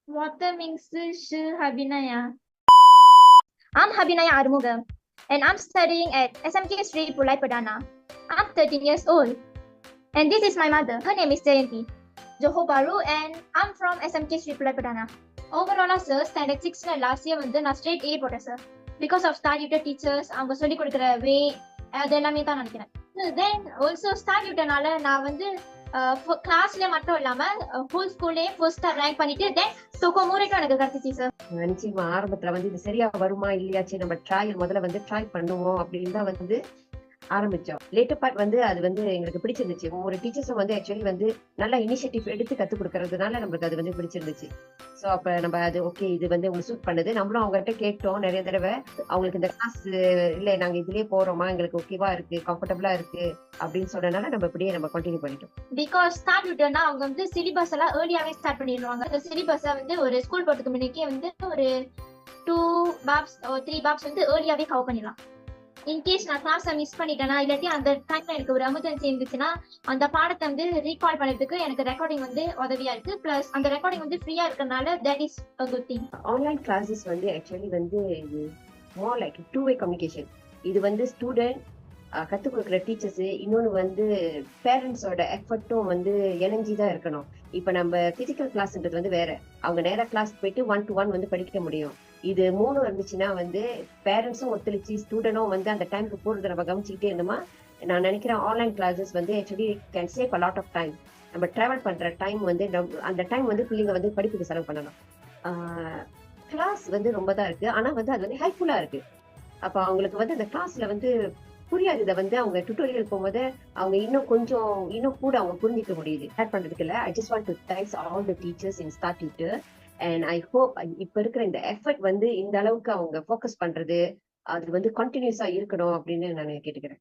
Watermingsu Habinaya. I'm Habinaya Arumugam, and I'm studying at SMK Sri Pulai Padana. I'm 13 years old, and this is my mother. Her name is Jayanti Johor Baru, and I'm from SMK Sri Pulai Padana. Overall, sir, standard 6 last year வந்து நான் straight A போட்டேன் sir. Because of Star Tutor teachers, அவங்க சொல்லி கொடுக்குற way அதெல்லாமே தான் நினைக்கிறேன். Then also Star Tutorனால நான் வந்து கிளாஸ்ல மட்டும் இல்லாம ஹோல் ஸ்கூல்லே ஃபர்ஸ்ட் ரேங்க் பண்ணிட்டு தென் சோகோ மூரைக்கும் எனக்கு கிடைச்சிச்சு சார். நிச்சயமா ஆரம்பத்துல வந்து இது சரியா வருமா இல்லையாச்சு நம்ம முதல்ல வந்து ட்ரை பண்ணுவோம் அப்படின்னு தான் வந்து ஆரம்பிச்சோம். லேட்டர் பார்ட் வந்து அது வந்து எங்களுக்கு பிடிச்சிருந்துச்சு. ஒரு டீச்சர்ஸும் வந்து ஆக்சுவலி வந்து நல்ல இனிஷியேட்டிவ் எடுத்து கத்துக் கொடுக்கறதுனால நம்மளுக்கு அது வந்து பிடிச்சிருந்துச்சு. ஸோ அப்ப நம்ம அது ஓகே இது வந்து உங்களுக்கு சூட் பண்ணுது. நம்மளும் அவங்ககிட்ட கேட்டோம் நிறைய தடவை. அவங்களுக்கு இந்த கிளாஸ் இல்ல நாங்க இதுலயே போறோமா எங்களுக்கு ஓகேவா இருக்கு கம்ஃபர்டபுளா இருக்கு அப்படின்னு சொன்னதுனால நம்ம இப்படியே நம்ம கண்டினியூ பண்ணிட்டோம். பிகாஸ் ஸ்டார்ட் விட்டோம்னா அவங்க வந்து சிலிபஸ் எல்லாம் ஏர்லியாவே ஸ்டார்ட் பண்ணிடுவாங்க. அந்த சிலிபஸை வந்து ஒரு ஸ்கூல் போறதுக்கு முன்னாடியே வந்து ஒரு 2 பாப்ஸ் 3 பாப்ஸ் வந்து ஏர்லியாவே கவர் பண்ணிடலாம். இன்கேஸ் நான் கிளாஸை மிஸ் பண்ணிட்டேனா இல்லாட்டி அந்த டைம்ல எனக்கு ஒரு எமர்ஜென்சி இருந்துச்சுன்னா அந்த பாடத்தை வந்து ரீகால் பண்ணுறதுக்கு எனக்கு ரெக்கார்டிங் வந்து உதவியா இருக்கு. பிளஸ் அந்த ரெக்கார்டிங் வந்து ஃப்ரீயா இருக்கறனால that is a good thing. Online classes வந்து ஆக்சுவலி வந்து இது மோர் லைக் 2-way கம்யூனிகேஷன். இது வந்து ஸ்டூடெண்ட் கற்றுக் கொடுக்குற டீச்சர்ஸ் இன்னொன்று வந்து பேரண்ட்ஸோட எஃபர்ட்டும் வந்து இணைஞ்சிதான் இருக்கணும். இப்போ நம்ம பிசிக்கல் கிளாஸ்ன்றது வந்து வேற. அவங்க நேராக கிளாஸ் போயிட்டு 1-to-1 வந்து படிக்க முடியும். இது 3 இருந்துச்சுன்னா வந்து பேரண்ட்ஸும் ஒத்துழைச்சி ஸ்டூடெண்டும் வந்து அந்த டைமுக்கு போறது நம்ம கவனிச்சுக்கிட்டே இருந்தோமா நான் நினைக்கிறேன் ஆன்லைன் கிளாஸஸ் வந்து actually can save a lot of time. நம்ம டிராவல் பண்ற டைம் வந்து அந்த டைம் வந்து பிள்ளைங்க வந்து படிப்புக்கு செலவு பண்ணலாம். கிளாஸ் வந்து ரொம்ப தான் இருக்கு ஆனா வந்து அது வந்து ஹெல்ப்ஃபுல்லா இருக்கு. அப்ப அவங்களுக்கு வந்து அந்த கிளாஸ்ல வந்து புரியாததை வந்து அவங்க டுட்டோரியல் போகும்போது அவங்க இன்னும் கூட அவங்க புரிஞ்சிக்க முடியுது. ஆட் பண்றதுக்கு இல்ல. I just want to thanks all the teachers in star tutor and I hope இப்ப இருக்கிற இந்த எஃபர்ட் வந்து இந்த அளவுக்கு அவங்க ஃபோக்கஸ் பண்றது அது வந்து கண்டினியூஸா இருக்கணும் அப்படின்னு நான் கேட்டுக்கிறேன்.